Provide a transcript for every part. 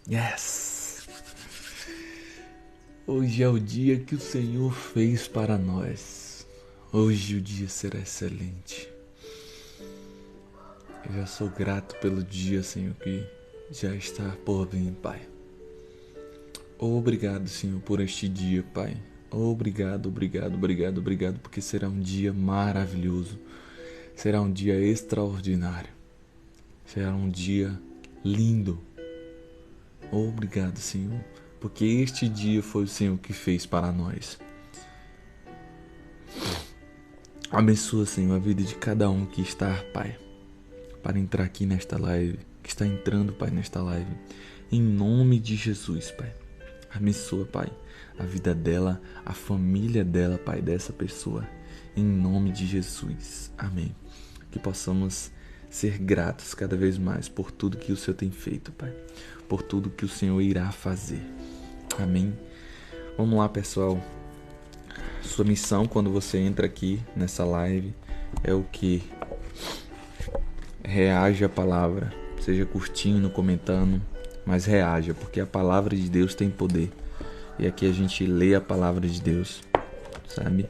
Yes! Hoje é o dia que o Senhor fez para nós. Hoje o dia será excelente. Eu já sou grato pelo dia, Senhor, que já está por vir, Pai. Obrigado, Senhor, por este dia, Pai. Obrigado, porque será um dia maravilhoso. Será um dia extraordinário. Será um dia lindo. Obrigado, Senhor, porque este dia foi o Senhor que fez para nós. Abençoa, Senhor, a vida de cada um que está, Pai, para entrar aqui nesta live, que está entrando, Pai, nesta live. Em nome de Jesus, Pai. Abençoa, Pai, a vida dela, a família dela, Pai, dessa pessoa. Em nome de Jesus. Amém. Que possamos ser gratos cada vez mais por tudo que o Senhor tem feito, Pai. Por tudo que o Senhor irá fazer. Amém. Vamos lá, pessoal. Sua missão quando você entra aqui nessa live é o que? Reaja à palavra. Seja curtindo, comentando, mas reaja, porque a palavra de Deus tem poder. E aqui a gente lê a palavra de Deus, sabe?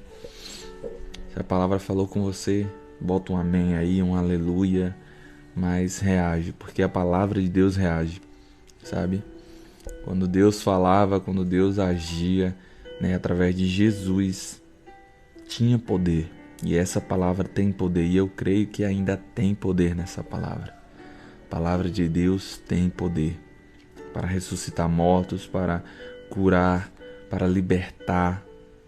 Se a palavra falou com você, bota um amém aí, um aleluia, mas reage, porque a palavra de Deus reage, sabe? Quando Deus falava, quando Deus agia, né, através de Jesus, tinha poder. E essa palavra tem poder, e eu creio que ainda tem poder nessa palavra. A palavra de Deus tem poder para ressuscitar mortos, para curar, para libertar.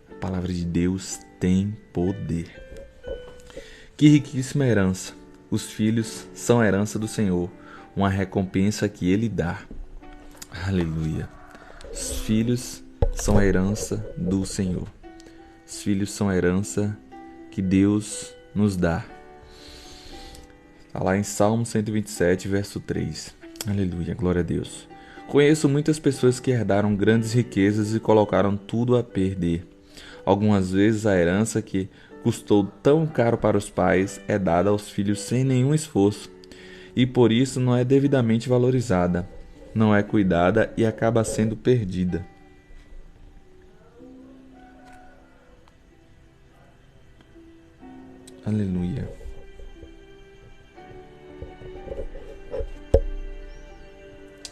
A palavra de Deus tem poder. Que riquíssima herança! Os filhos são a herança do Senhor, uma recompensa que Ele dá. Aleluia! Os filhos são a herança do Senhor. Os filhos são a herança que Deus nos dá. Está lá em Salmo 127, verso 3. Aleluia, glória a Deus. Conheço muitas pessoas que herdaram grandes riquezas e colocaram tudo a perder. Algumas vezes a herança que custou tão caro para os pais é dada aos filhos sem nenhum esforço, e por isso não é devidamente valorizada, não é cuidada e acaba sendo perdida. Aleluia.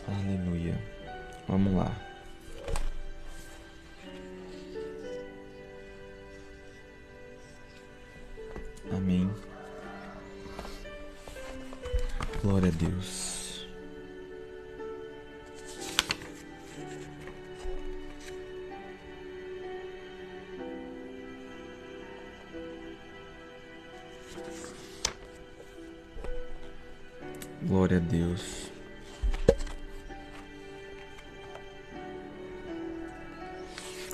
Aleluia. Vamos lá. Amém. Glória a Deus. Glória a Deus.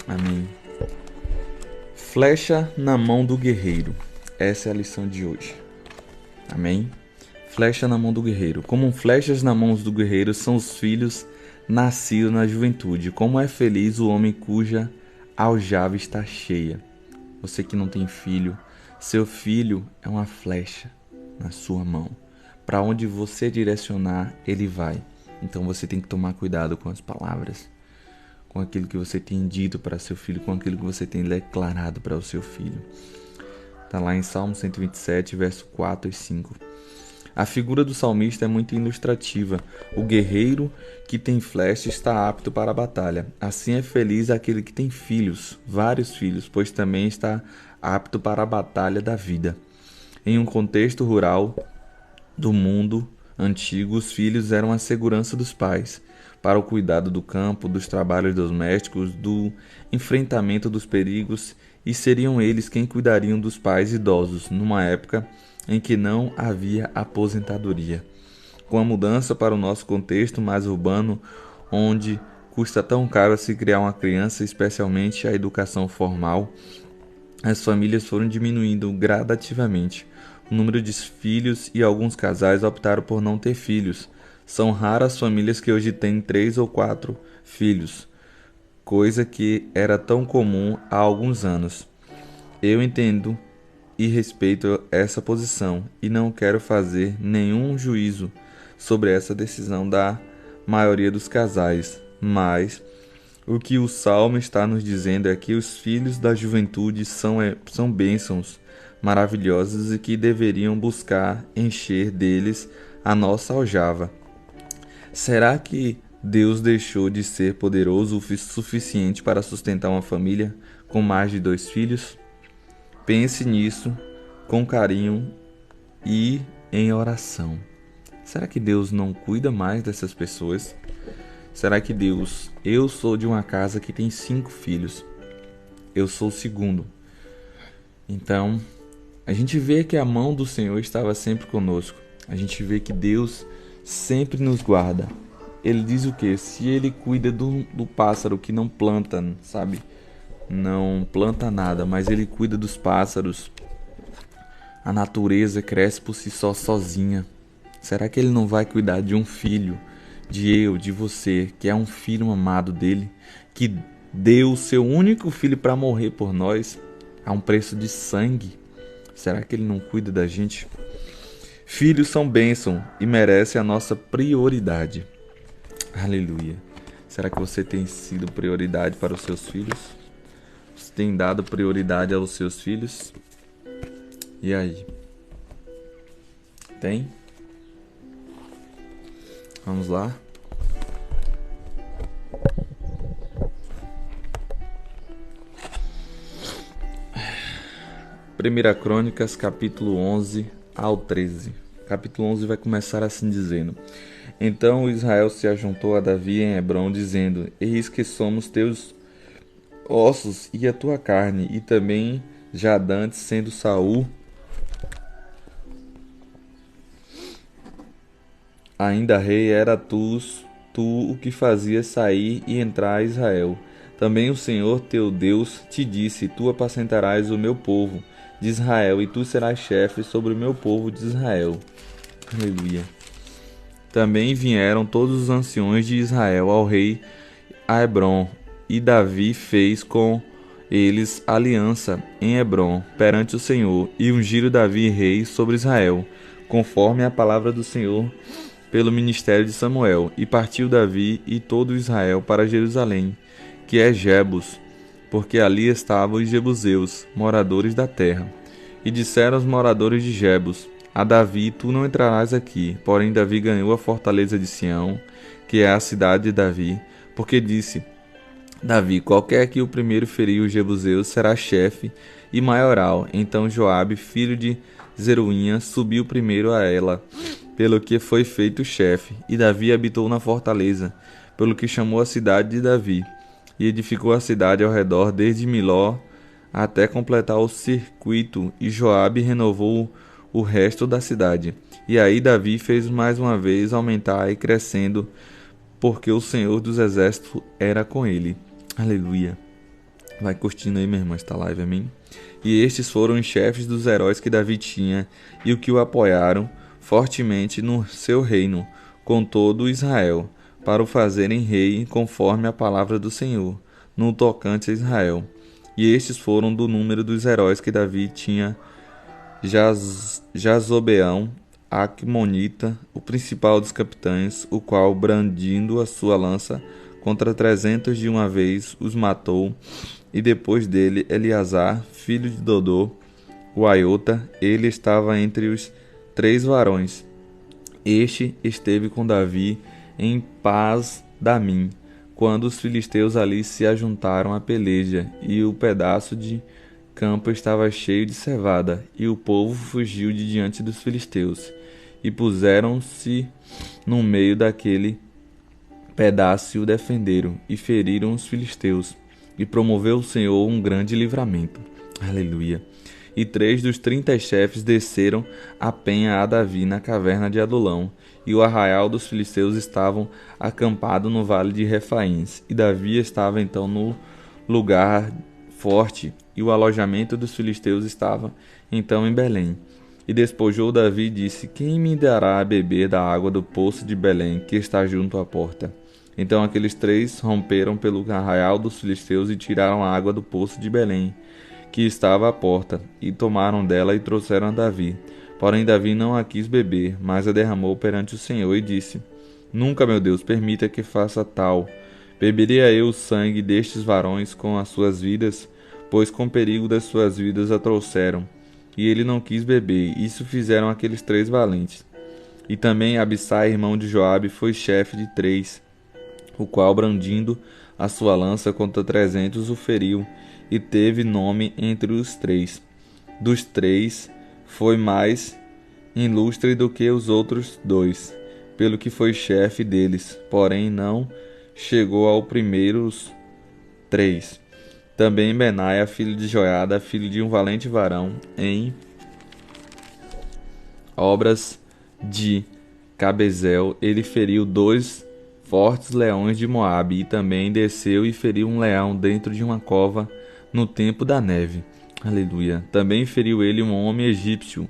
Amém. Flecha na mão do guerreiro. Essa é a lição de hoje. Amém? Flecha na mão do guerreiro. Como flechas na mão do guerreiro são os filhos nascidos na juventude. Como é feliz o homem cuja aljava está cheia. Você que não tem filho, seu filho é uma flecha na sua mão. Para onde você direcionar, ele vai. Então você tem que tomar cuidado com as palavras, com aquilo que você tem dito para seu filho, com aquilo que você tem declarado para o seu filho. Está lá em Salmo 127, verso 4 e 5. A figura do salmista é muito ilustrativa. O guerreiro que tem flecha está apto para a batalha. Assim é feliz aquele que tem filhos, vários filhos, pois também está apto para a batalha da vida. Em um contexto rural do mundo antigo, os filhos eram a segurança dos pais para o cuidado do campo, dos trabalhos domésticos, do enfrentamento dos perigos, e seriam eles quem cuidariam dos pais idosos numa época em que não havia aposentadoria. Com a mudança para o nosso contexto mais urbano, onde custa tão caro se criar uma criança, especialmente a educação formal, as famílias foram diminuindo gradativamente o número de filhos e alguns casais optaram por não ter filhos. São raras as famílias que hoje têm 3 ou 4 filhos, coisa que era tão comum há alguns anos. Eu entendo e respeito essa posição e não quero fazer nenhum juízo sobre essa decisão da maioria dos casais, mas o que o Salmo está nos dizendo é que os filhos da juventude são bênçãos maravilhosas e que deveriam buscar encher deles a nossa aljava. Será que Deus deixou de ser poderoso o suficiente para sustentar uma família com mais de 2 filhos? Pense nisso com carinho e em oração. Será que Deus não cuida mais dessas pessoas? Será que Deus... Eu sou de uma casa que tem 5 filhos. Eu sou o segundo. Então, a gente vê que a mão do Senhor estava sempre conosco. A gente vê que Deus sempre nos guarda. Ele diz o quê? Se Ele cuida do pássaro que não planta, sabe? Não planta nada, mas Ele cuida dos pássaros. A natureza cresce por si só, sozinha. Será que Ele não vai cuidar de um filho, de você, que é um filho amado dele, que deu o seu único filho para morrer por nós, a um preço de sangue? Será que Ele não cuida da gente? Filhos são bênção e merecem a nossa prioridade. Aleluia. Será que você tem sido prioridade para os seus filhos? Você tem dado prioridade aos seus filhos? E aí? Tem? Vamos lá? Primeira Crônicas, capítulo 11 ao 13. Capítulo 11 vai começar assim dizendo: Então Israel se ajuntou a Davi em Hebrom, dizendo: Eis que somos teus ossos e a tua carne, e também já dantes, sendo Saul ainda rei, era tu o que fazias sair e entrar a Israel. Também o Senhor teu Deus te disse: Tu apacentarás o meu povo de Israel, e tu serás chefe sobre o meu povo de Israel. Aleluia. Também vieram todos os anciões de Israel ao rei a Hebrom, e Davi fez com eles aliança em Hebrom perante o Senhor, e ungiram Davi rei sobre Israel, conforme a palavra do Senhor pelo ministério de Samuel. E partiu Davi e todo Israel para Jerusalém, que é Jebus, porque ali estavam os jebuseus, moradores da terra. E disseram os moradores de Jebus a Davi: Tu não entrarás aqui. Porém Davi ganhou a fortaleza de Sião, que é a cidade de Davi, porque disse Davi: Qualquer que o primeiro ferir os jebuseus será chefe e maioral. Então Joabe, filho de Zeruinha, subiu primeiro a ela, pelo que foi feito chefe. E Davi habitou na fortaleza, pelo que chamou a cidade de Davi, e edificou a cidade ao redor, desde Miló até completar o circuito, e Joabe renovou o resto da cidade. E aí Davi fez mais uma vez aumentar e crescendo, porque o Senhor dos exércitos era com ele. Aleluia. Vai curtindo aí, minha irmã, esta live, amém? E estes foram os chefes dos heróis que Davi tinha, e o que o apoiaram fortemente no seu reino, com todo Israel, para o fazerem rei conforme a palavra do Senhor, no tocante a Israel. E estes foram do número dos heróis que Davi tinha: Jazobeão, Acmonita, o principal dos capitães, o qual, brandindo a sua lança contra 300 de uma vez, os matou. E depois dele, Eleazar, filho de Dodô, o aiota, ele estava entre os 3 varões. Este esteve com Davi em Pas-damim, quando os filisteus ali se ajuntaram à peleja, e o pedaço de campo estava cheio de cevada, e o povo fugiu de diante dos filisteus, e puseram-se no meio daquele pedaço e o defenderam, e feriram os filisteus, e promoveu o Senhor um grande livramento. Aleluia. E 3 dos 30 chefes desceram a penha a Davi na caverna de Adulão, e o arraial dos filisteus estavam acampado no vale de Refaíns. E Davi estava então no lugar forte, e o alojamento dos filisteus estava então em Belém. E despojou Davi e disse: Quem me dará a beber da água do poço de Belém, que está junto à porta? Então aqueles 3 romperam pelo arraial dos filisteus e tiraram a água do poço de Belém, que estava à porta, e tomaram dela e trouxeram a Davi. Porém Davi não a quis beber, mas a derramou perante o Senhor, e disse: Nunca, meu Deus, permita que faça tal. Beberia eu o sangue destes varões com as suas vidas, pois com perigo das suas vidas a trouxeram. E ele não quis beber. Isso fizeram aqueles 3 valentes. E também Abissai, irmão de Joabe, foi chefe de 3, o qual, brandindo a sua lança contra 300, o feriu, e teve nome entre os 3. Dos 3, foi mais ilustre do que os outros 2, pelo que foi chefe deles, porém não chegou ao primeiros 3. Também Benaia, filho de Joiada, filho de um valente varão, em obras de Cabezel, ele feriu 2 fortes leões de Moabe, e também desceu e feriu um leão dentro de uma cova no tempo da neve. Aleluia. Também feriu ele um homem egípcio,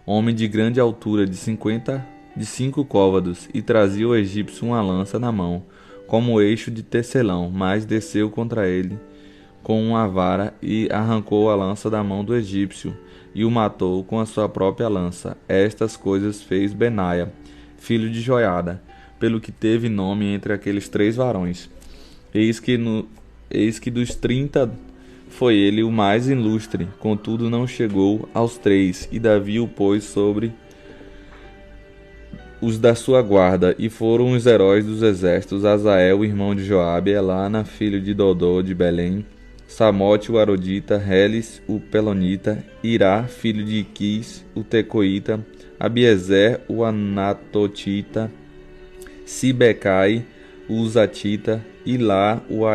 homem de grande altura, de 5 côvados, e trazia o egípcio uma lança na mão, como eixo de tecelão, mas desceu contra ele com uma vara e arrancou a lança da mão do egípcio, e o matou com a sua própria lança. Estas coisas fez Benaia, filho de Joiada, pelo que teve nome entre aqueles 3 varões. Eis que dos 30 foi ele o mais ilustre, contudo não chegou aos 3, e Davi o pôs sobre os da sua guarda, e foram os heróis dos exércitos: Azael, irmão de Joabe, Elana, filho de Dodô de Belém, Samote o Arodita, Reles o Pelonita, Irá, filho de Iquis o Tecoíta, Abiezer o Anatotita, Sibecai o Uzatita, Ilá o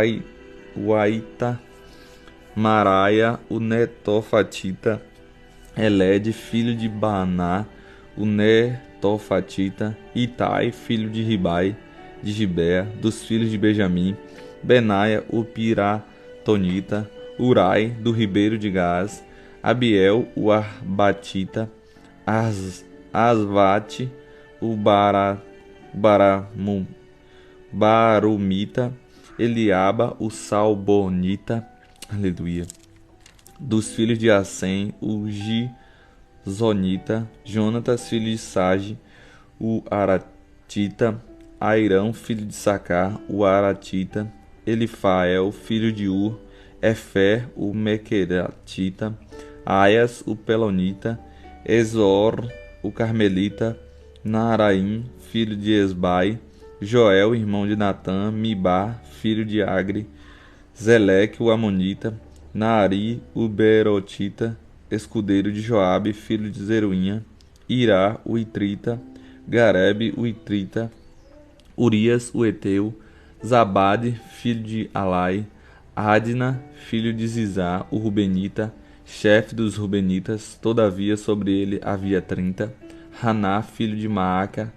Aita, Maraia o Netofatita, Elede, filho de Baaná o Netofatita, Itai, filho de Ribai, de Gibea, dos filhos de Benjamim, Benaia o Piratonita, Urai, do ribeiro de Gaás, Abiel o Arbatita, Asvate o Barumita, Eliaba o Salbonita, aleluia, dos filhos de Assem, o Gizonita, Jonatas, filho de Sage, o Aratita, Airão, filho de Sacar, o Aratita, Elifael, filho de Ur, Efer, o Mequeratita, Aias, o Pelonita, Ezor, o Carmelita, Naaraim, filho de Esbai, Joel, irmão de Natã, Mibar, filho de Agre, Zeleque, o Amonita, Naari, o Berotita, escudeiro de Joabe, filho de Zeruinha, Irá, o Itrita, Garebe, o Itrita, Urias, o Eteu, Zabade, filho de Alai, Adna, filho de Zizá, o Rubenita, chefe dos Rubenitas, todavia sobre ele havia 30, Haná, filho de Maaca,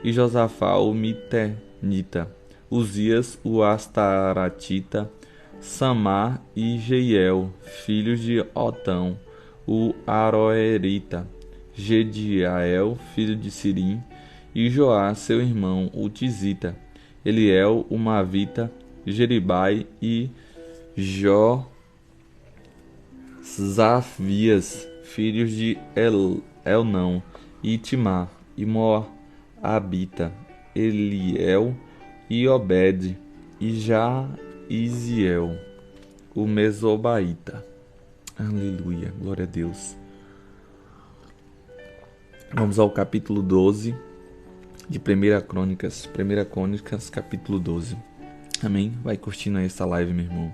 e Josafá, o Mitenita, Uzias, o Astaratita, Samar e Jeiel, filhos de Otão, o Aroerita, Gediael, filho de Sirim, e Joá, seu irmão, o Tizita, Eliel, o Mavita, Jeribai e Josafias, filhos de Elnão, e Timar, e Moabita, Eliel e Obed, e Jaziel, o Mesobaíta. Aleluia, glória a Deus. Vamos ao capítulo 12 de 1 Crônicas. 1 Crônicas, capítulo 12. Amém? Vai curtindo aí essa live, meu irmão.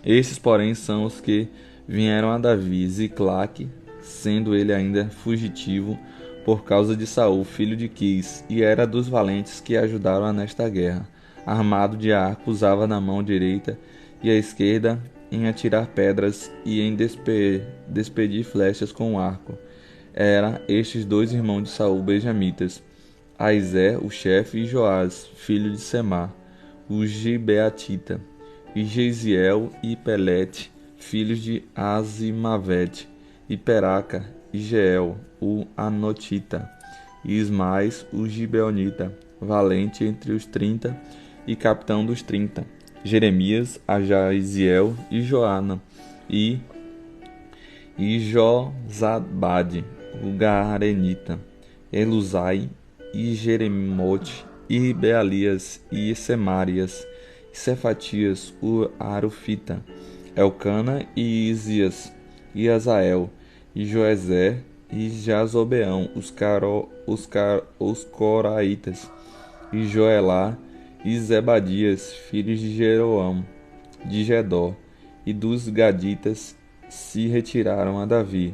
Esses, porém, são os que vieram a Davi: Ziclaque, sendo ele ainda fugitivo por causa de Saul, filho de Quis, e era dos valentes que ajudaram nesta guerra. Armado de arco, usava na mão direita e a esquerda em atirar pedras e em despedir flechas com o arco. Era estes 2 irmãos de Saul, benjamitas: Aizé, o chefe, e Joás, filho de Semar, o Gibeatita, e Jeziel e Pelete, filhos de Azimavete, e Peraca, e Jeel, o Anotita, e Ismais, o Gibeonita, valente entre os 30 e capitão dos 30, Jeremias, Ajaziel e Joana, e Josabade, o Garenita, Elusai, e Jeremote, e Bealias, e Semarias, e Cefatias, o Arufita, Elcana e Isias, e Azael, e Joezé, e Jazobeão, os Coraitas, e Joelá, e Zebadias, filhos de Jeroão, de Gedor, e dos Gaditas se retiraram a Davi,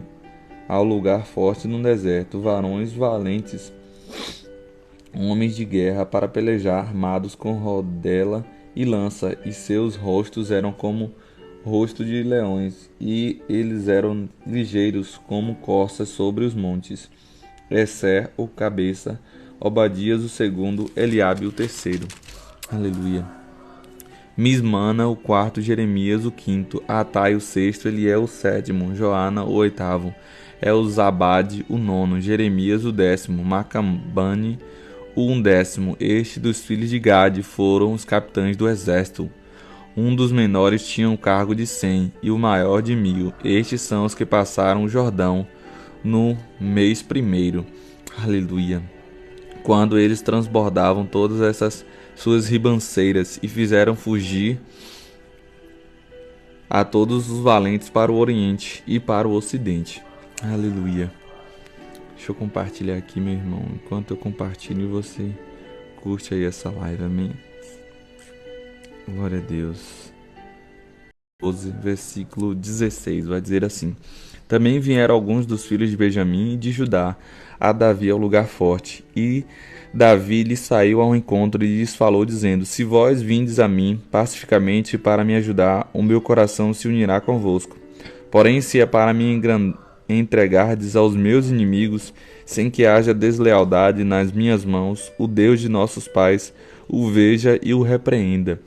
ao lugar forte no deserto, varões valentes, homens de guerra, para pelejar, armados com rodela e lança, e seus rostos eram como rosto de leões, e eles eram ligeiros como corças sobre os montes. Esser, o cabeça, Obadias o segundo, Eliabe o terceiro. Aleluia. Mismana o quarto, Jeremias o quinto, Atai o sexto, Eliel o sétimo, Joana o oitavo, Elzabade o nono, Jeremias o décimo, Macambane o undécimo. Este dos filhos de Gade foram os capitães do exército. Um dos menores tinha o cargo de 100 e o maior de 1000. Estes são os que passaram o Jordão no mês primeiro. Aleluia. Quando eles transbordavam todas essas suas ribanceiras e fizeram fugir a todos os valentes para o Oriente e para o Ocidente. Aleluia. Deixa eu compartilhar aqui, meu irmão. Enquanto eu compartilho, você curte aí essa live, amém? Glória a Deus. 12, versículo 16, vai dizer assim: Também vieram alguns dos filhos de Benjamim e de Judá a Davi ao lugar forte, e Davi lhe saiu ao encontro e lhes falou, dizendo: Se vós vindes a mim pacificamente para me ajudar, o meu coração se unirá convosco. Porém, se é para me entregardes aos meus inimigos, sem que haja deslealdade nas minhas mãos, o Deus de nossos pais o veja e o repreenda.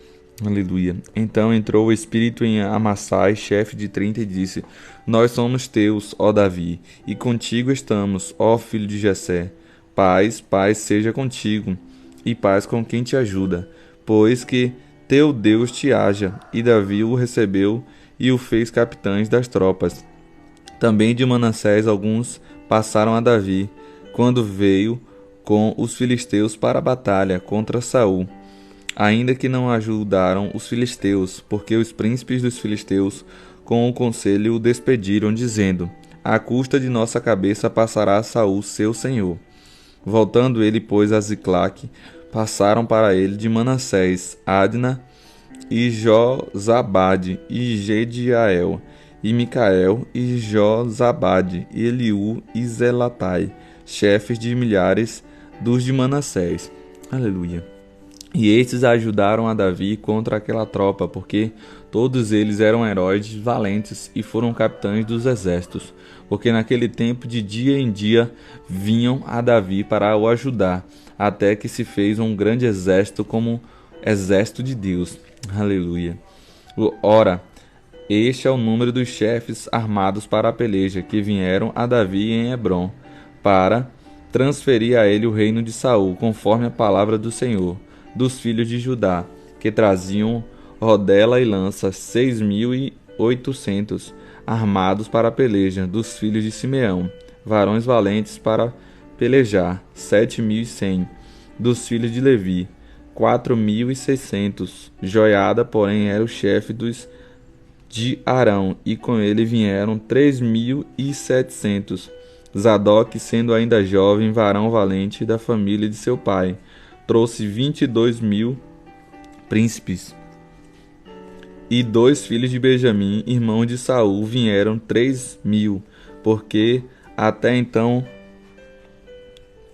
Aleluia. Então entrou o Espírito em Amassai, chefe de 30, e disse: Nós somos teus, ó Davi, e contigo estamos, ó filho de Jessé. Paz, paz seja contigo, e paz com quem te ajuda, pois que teu Deus te haja. E Davi o recebeu e o fez capitães das tropas. Também de Manassés alguns passaram a Davi, quando veio com os filisteus para a batalha contra Saul. Ainda que não ajudaram os filisteus, porque os príncipes dos filisteus com o conselho o despediram, dizendo: À custa de nossa cabeça passará Saul, seu senhor. Voltando ele, pois, a Ziclaque, passaram para ele de Manassés, Adna e Jozabade, e Gediael, e Micael, e Jozabade, e Eliú, e Zelatai, chefes de milhares dos de Manassés. Aleluia. E estes ajudaram a Davi contra aquela tropa, porque todos eles eram heróis valentes e foram capitães dos exércitos, porque naquele tempo de dia em dia vinham a Davi para o ajudar, até que se fez um grande exército como exército de Deus. Aleluia. Ora, este é o número dos chefes armados para a peleja, que vieram a Davi em Hebrom, para transferir a ele o reino de Saul, conforme a palavra do Senhor, dos filhos de Judá, que traziam rodela e lança, 6.800, armados para a peleja, dos filhos de Simeão, varões valentes para pelejar, 7.100, dos filhos de Levi, 4.600. Joiada, porém, era o chefe dos de Arão, e com ele vieram 3.700. Zadok, sendo ainda jovem, varão valente da família de seu pai, trouxe 22.000 príncipes. E 2 filhos de Benjamim, irmão de Saul, vieram 3.000, porque até então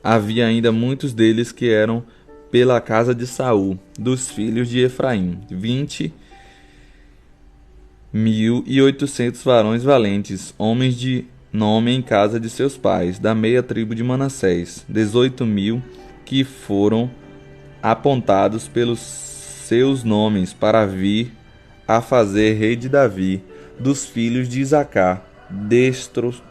havia ainda muitos deles que eram pela casa de Saul. Dos filhos de Efraim, 20.800 varões valentes, homens de nome em casa de seus pais, da meia tribo de Manassés, 18.000 que foram apontados pelos seus nomes para vir a fazer rei de Davi, dos filhos de Isacar, destros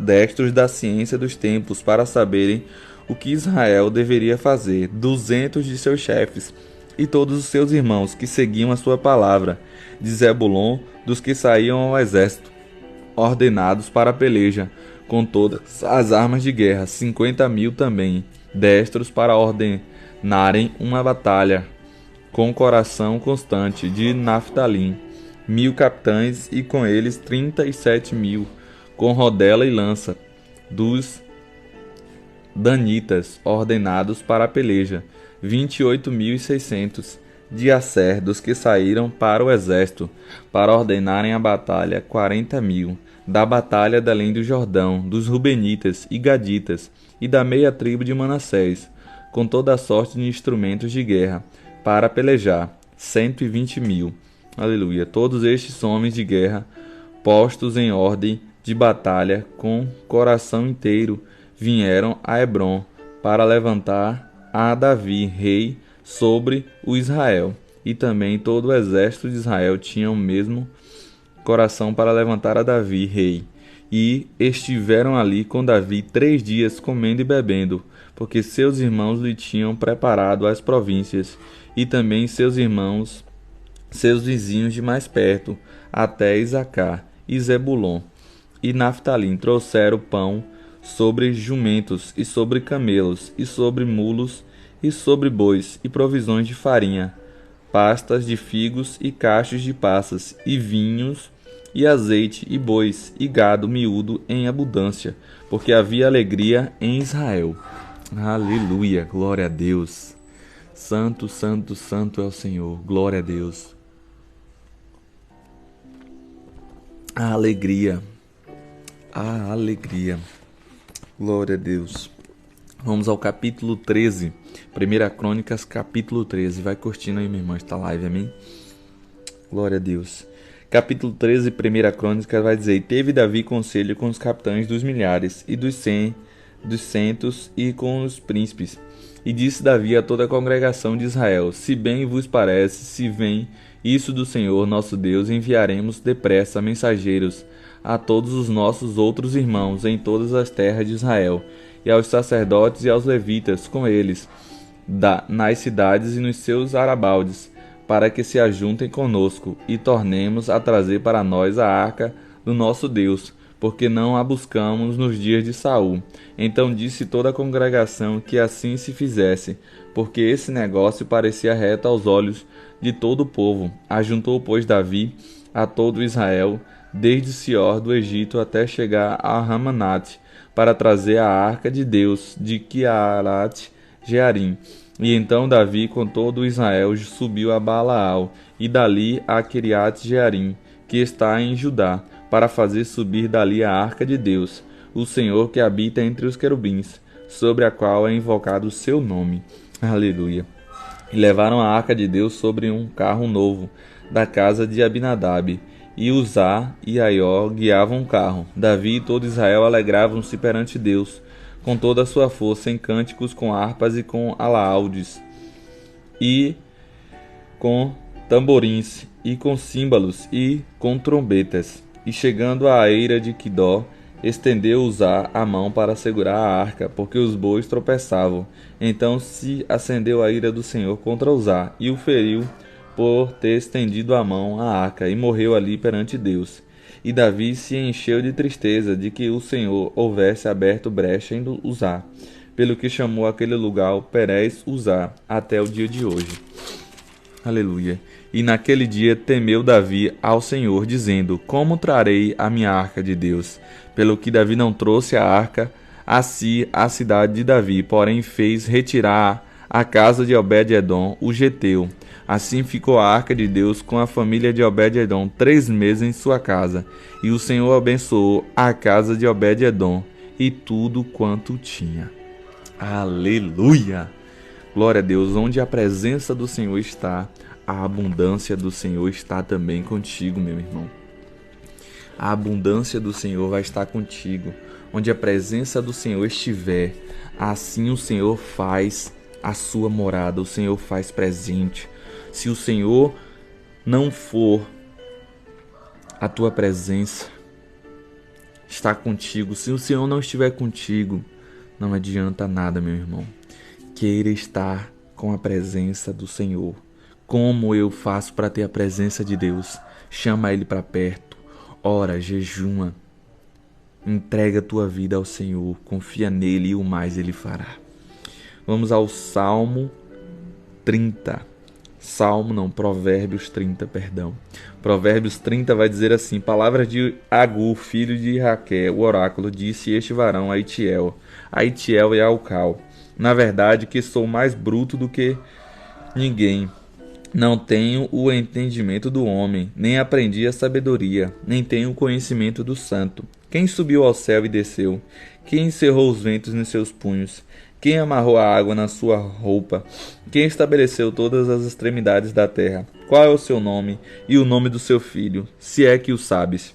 da ciência dos tempos, para saberem o que Israel deveria fazer, 200 de seus chefes, e todos os seus irmãos que seguiam a sua palavra, de Zebulon, dos que saíam ao exército, ordenados para a peleja, com todas as armas de guerra, 50.000 também, destros para ordenar narem uma batalha com coração constante de Naftalim, 1000 capitães e com eles 37.000, com rodela e lança, dos danitas ordenados para a peleja, 28.600, de Asser, dos que saíram para o exército, para ordenarem a batalha, 40.000, da batalha da além do Jordão, dos Rubenitas e Gaditas, e da meia tribo de Manassés, com toda a sorte de instrumentos de guerra, para pelejar, 120.000. Aleluia. Todos estes homens de guerra, postos em ordem de batalha, com coração inteiro, vieram a Hebrom, para levantar a Davi, rei, sobre o Israel. E também todo o exército de Israel tinha o mesmo coração para levantar a Davi, rei. E estiveram ali com Davi 3 dias comendo e bebendo, porque seus irmãos lhe tinham preparado as províncias, e também seus irmãos, seus vizinhos de mais perto, até Isacar e Zebulon e Naftalim trouxeram pão sobre jumentos e sobre camelos e sobre mulos e sobre bois e provisões de farinha, pastas de figos e cachos de passas e vinhos e azeite e bois e gado miúdo em abundância, porque havia alegria em Israel. Aleluia, glória a Deus. Santo, santo, santo é o Senhor, glória a Deus. A alegria, glória a Deus. Vamos ao capítulo 13, 1 Crônicas, capítulo 13. Vai curtindo aí, meu irmão, esta live, amém? Glória a Deus. Capítulo 13, 1 Crônicas, vai dizer: E teve Davi conselho com os capitães dos milhares e dos centos e com os príncipes. E disse Davi a toda a congregação de Israel: Se bem vos parece, se vem isso do Senhor nosso Deus, enviaremos depressa mensageiros a todos os nossos outros irmãos em todas as terras de Israel, e aos sacerdotes e aos levitas com eles, nas cidades e nos seus arabaldes, para que se ajuntem conosco, e tornemos a trazer para nós a arca do nosso Deus, porque não a buscamos nos dias de Saul. Então disse toda a congregação que assim se fizesse, porque esse negócio parecia reto aos olhos de todo o povo. Ajuntou, pois, Davi a todo Israel, desde Sior do Egito até chegar a Ramanate, para trazer a arca de Deus de Quiarat Jearim. E então Davi com todo Israel subiu a Baalaal, e dali a Kiriat Jearim, que está em Judá, para fazer subir dali a arca de Deus, o Senhor que habita entre os querubins, sobre a qual é invocado o seu nome. Aleluia. E levaram a arca de Deus sobre um carro novo, da casa de Abinadab, e Uzá e Aió guiavam o carro. Davi e todo Israel alegravam-se perante Deus, com toda a sua força, em cânticos, com harpas e com alaúdes, e com tamborins, e com símbolos, e com trombetas. E chegando à eira de Quidó, estendeu Uzá a mão para segurar a arca, porque os bois tropeçavam. Então se acendeu a ira do Senhor contra Uzá, e o feriu por ter estendido a mão à arca, e morreu ali perante Deus. E Davi se encheu de tristeza de que o Senhor houvesse aberto brecha em Uzá, pelo que chamou aquele lugar Perez Uzá, até o dia de hoje. Aleluia. E naquele dia temeu Davi ao Senhor, dizendo: Como trarei a minha arca de Deus? Pelo que Davi não trouxe a arca a si à cidade de Davi, porém fez retirar a casa de Obed-edom, o geteu. Assim ficou a arca de Deus com a família de Obed-edom 3 meses em sua casa. E o Senhor abençoou a casa de Obed-edom e tudo quanto tinha. Aleluia! Glória a Deus. Onde a presença do Senhor está, a abundância do Senhor está também contigo, meu irmão. A abundância do Senhor vai estar contigo. Onde a presença do Senhor estiver, assim o Senhor faz a sua morada, o Senhor faz presente. Se o Senhor não for a tua presença, está contigo. Se o Senhor não estiver contigo, não adianta nada, meu irmão. Queira estar com a presença do Senhor. Como eu faço para ter a presença de Deus? Chama Ele para perto, ora, jejuma, entrega a tua vida ao Senhor, confia nele e o mais Ele fará. Vamos ao Salmo 30. Provérbios 30, perdão. Provérbios 30 vai dizer assim: palavras de Agur, filho de Raquel, o oráculo, disse este varão a Itiel e a Ucal: na verdade que sou mais bruto do que ninguém. Não tenho o entendimento do homem, nem aprendi a sabedoria, nem tenho o conhecimento do santo. Quem subiu ao céu e desceu? Quem encerrou os ventos em seus punhos? Quem amarrou a água na sua roupa? Quem estabeleceu todas as extremidades da terra? Qual é o seu nome e o nome do seu filho, se é que o sabes?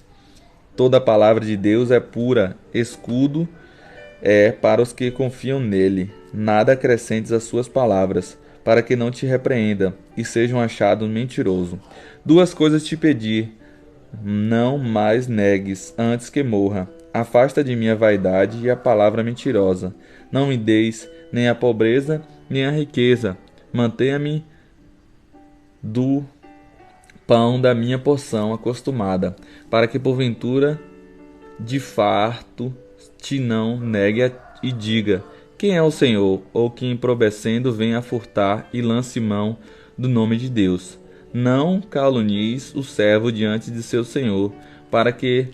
Toda a palavra de Deus é pura, escudo é para os que confiam nele. Nada acrescentes às suas palavras, para que não te repreenda e seja um achado mentiroso. Duas coisas te pedi, não mais negues, antes que morra. Afasta de mim a vaidade e a palavra mentirosa. Não me deis nem a pobreza, nem a riqueza. Mantenha-me do pão da minha porção acostumada, para que porventura de farto te não negue e diga: quem é o Senhor? Ou que empobrecendo venha a furtar e lance mão do nome de Deus. Não calunies o servo diante de seu Senhor, para que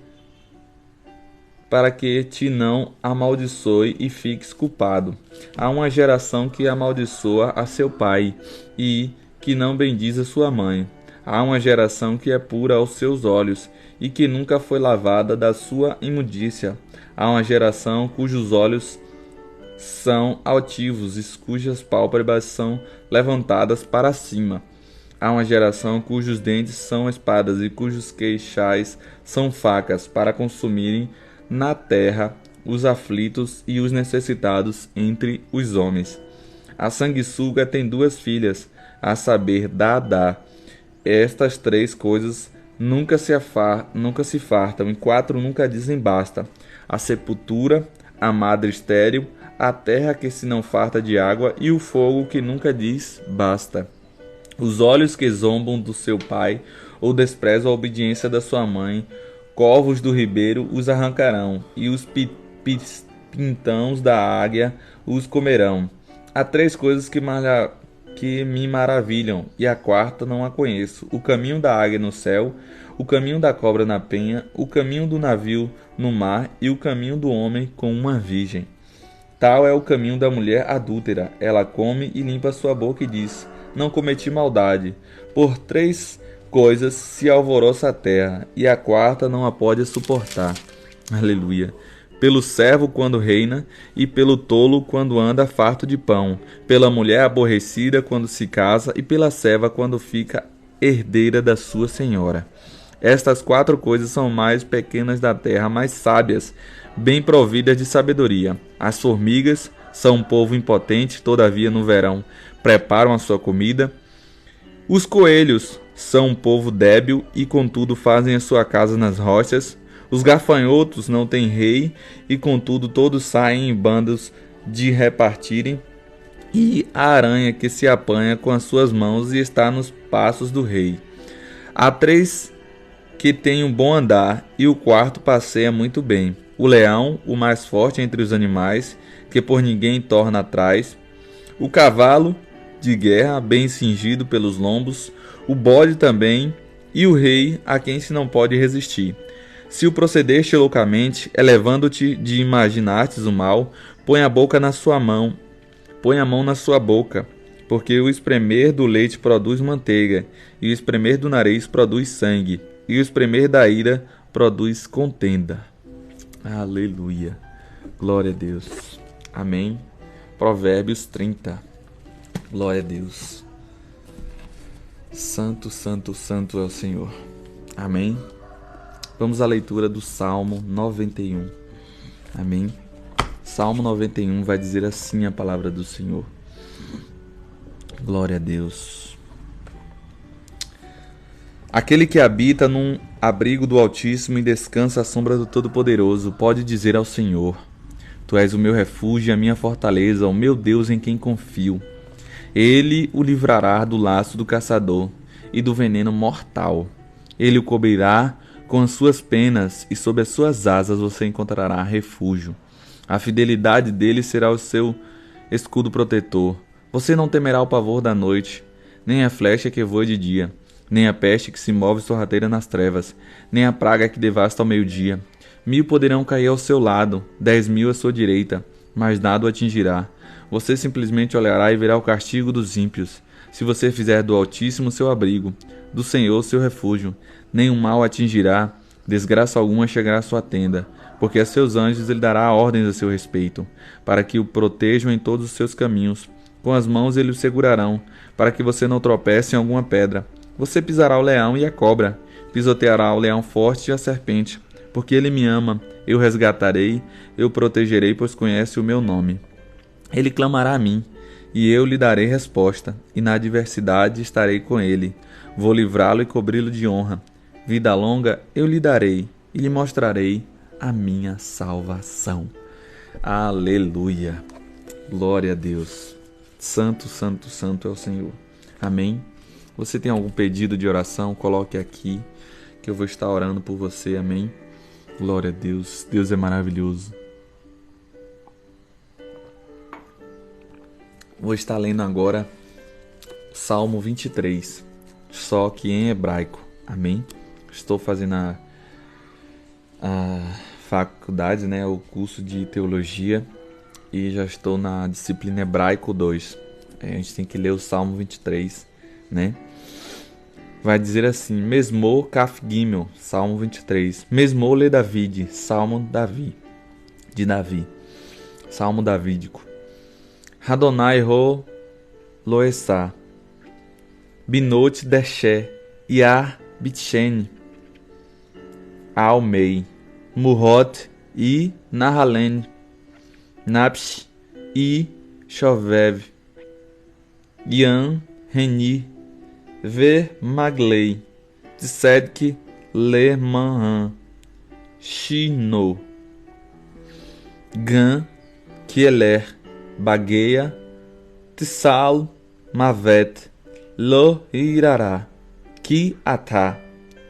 te não amaldiçoe e fiques culpado. Há uma geração que amaldiçoa a seu pai e que não bendiz a sua mãe. Há uma geração que é pura aos seus olhos e que nunca foi lavada da sua imundícia. Há uma geração cujos olhos são altivos e cujas pálpebras são levantadas para cima. Há uma geração cujos dentes são espadas e cujos queixais são facas, para consumirem na terra os aflitos e os necessitados entre os homens. A sanguessuga tem duas filhas, a saber, Dá. Estas três coisas nunca se fartam, e quatro nunca dizem basta: a sepultura, a madre estéril, a terra que se não farta de água e o fogo que nunca diz basta. Os olhos que zombam do seu pai ou desprezam a obediência da sua mãe, corvos do ribeiro os arrancarão e os pintãos da águia os comerão. Há três coisas que me maravilham, e a quarta não a conheço: o caminho da águia no céu, o caminho da cobra na penha, o caminho do navio no mar e o caminho do homem com uma virgem. Tal é o caminho da mulher adúltera. Ela come e limpa sua boca e diz: não cometi maldade. Por três coisas se alvoroça a terra, e a quarta não a pode suportar. Aleluia. Pelo servo quando reina, e pelo tolo quando anda farto de pão, pela mulher aborrecida quando se casa, e pela serva quando fica herdeira da sua senhora. Estas quatro coisas são mais pequenas da terra, mais sábias, bem providas de sabedoria. As formigas são um povo impotente, todavia no verão preparam a sua comida. Os coelhos são um povo débil e contudo fazem a sua casa nas rochas. Os gafanhotos não têm rei e contudo todos saem em bandos de repartirem. E a aranha que se apanha com as suas mãos e está nos passos do rei. Há três que têm um bom andar e o quarto passeia muito bem: o leão, o mais forte entre os animais, que por ninguém torna atrás; o cavalo de guerra, bem cingido pelos lombos; o bode também; e o rei, a quem se não pode resistir. Se o procedeste loucamente, elevando-te de imaginartes o mal, põe a mão na sua boca, porque o espremer do leite produz manteiga, e o espremer do nariz produz sangue, e o espremer da ira produz contenda. Aleluia. Glória a Deus. Amém. Provérbios 30. Glória a Deus. Santo, santo, santo é o Senhor. Amém. Vamos à leitura do Salmo 91. Amém. Salmo 91 vai dizer assim a palavra do Senhor. Glória a Deus. Aquele que habita num abrigo do Altíssimo e descansa à sombra do Todo-Poderoso pode dizer ao Senhor: Tu és o meu refúgio e a minha fortaleza, o meu Deus em quem confio. Ele o livrará do laço do caçador e do veneno mortal. Ele o cobrirá com as suas penas e sob as suas asas você encontrará refúgio. A fidelidade dele será o seu escudo protetor. Você não temerá o pavor da noite, nem a flecha que voa de dia, nem a peste que se move sorrateira nas trevas, nem a praga que devasta ao meio-dia. 1000 poderão cair ao seu lado, 10.000 à sua direita, mas nada o atingirá. Você simplesmente olhará e verá o castigo dos ímpios. Se você fizer do Altíssimo seu abrigo, do Senhor seu refúgio, nenhum mal atingirá, desgraça alguma chegará à sua tenda, porque a seus anjos ele dará ordens a seu respeito, para que o protejam em todos os seus caminhos. Com as mãos eles o segurarão, para que você não tropece em alguma pedra. Você pisará o leão e a cobra, pisoteará o leão forte e a serpente, porque ele me ama, eu resgatarei, eu protegerei, pois conhece o meu nome. Ele clamará a mim, e eu lhe darei resposta, e na adversidade estarei com ele. Vou livrá-lo e cobri-lo de honra. Vida longa eu lhe darei, e lhe mostrarei a minha salvação. Aleluia! Glória a Deus! Santo, santo, santo é o Senhor. Amém? Você tem algum pedido de oração? Coloque aqui, que eu vou estar orando por você. Amém? Glória a Deus! Deus é maravilhoso. Vou estar lendo agora Salmo 23, só que em hebraico. Amém? Estou fazendo a faculdade, o curso de teologia, e já estou na disciplina hebraico 2. A gente tem que ler o Salmo 23, Vai dizer assim: Mesmo Kaf Gimel, Salmo 23. Mesmo le David, Salmo de Davi. Salmo davídico. Adonai ho loesá, binot deshe, iar bitchen, almei, murot e nahalen, napsh e shovev, yan reni, ve maglei, tsedk le manhan, shino, gan kieler, bagueia, Tissal, Mavet, Lo Irará, Ki Atá,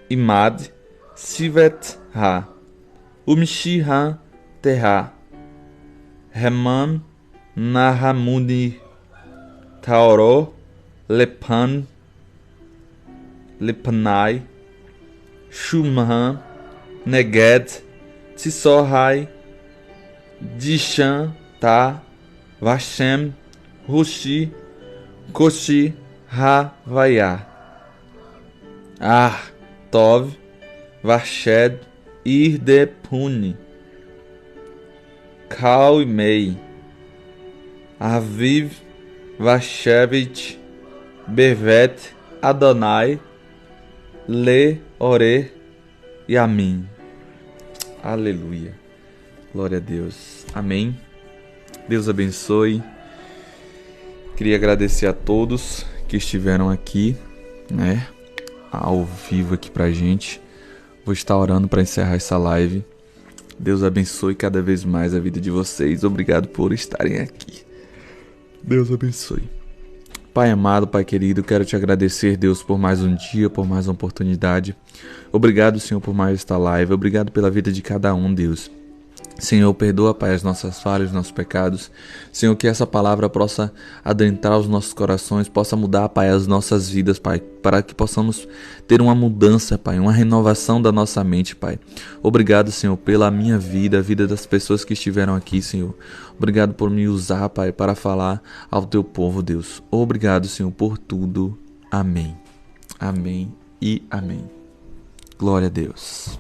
Imad, Sivet Ha, Umshi Ha Terra, Reman, Nahamuni, Taoro, Lepan, Lepanai, Shumhan, Neged, Tissorhai, Dishan, Ta, Vashem, Rushi, Koshi, Havaiá, Tov, Vashed, Irdepuni, Kalmei, Aviv, Vashevit, Bevet, Adonai, Le, Ore, Yamin. Aleluia. Glória a Deus. Amém. Deus abençoe. Queria agradecer a todos que estiveram aqui, ao vivo aqui pra gente. Vou estar orando para encerrar essa live. Deus abençoe cada vez mais a vida de vocês. Obrigado por estarem aqui. Deus abençoe. Pai amado, Pai querido, quero te agradecer, Deus, por mais um dia, por mais uma oportunidade. Obrigado, Senhor, por mais esta live. Obrigado pela vida de cada um, Deus. Senhor, perdoa, Pai, as nossas falhas, os nossos pecados. Senhor, que essa palavra possa adentrar os nossos corações, possa mudar, Pai, as nossas vidas, Pai, para que possamos ter uma mudança, Pai, uma renovação da nossa mente, Pai. Obrigado, Senhor, pela minha vida, a vida das pessoas que estiveram aqui, Senhor. Obrigado por me usar, Pai, para falar ao Teu povo, Deus. Obrigado, Senhor, por tudo. Amém. Amém e amém. Glória a Deus.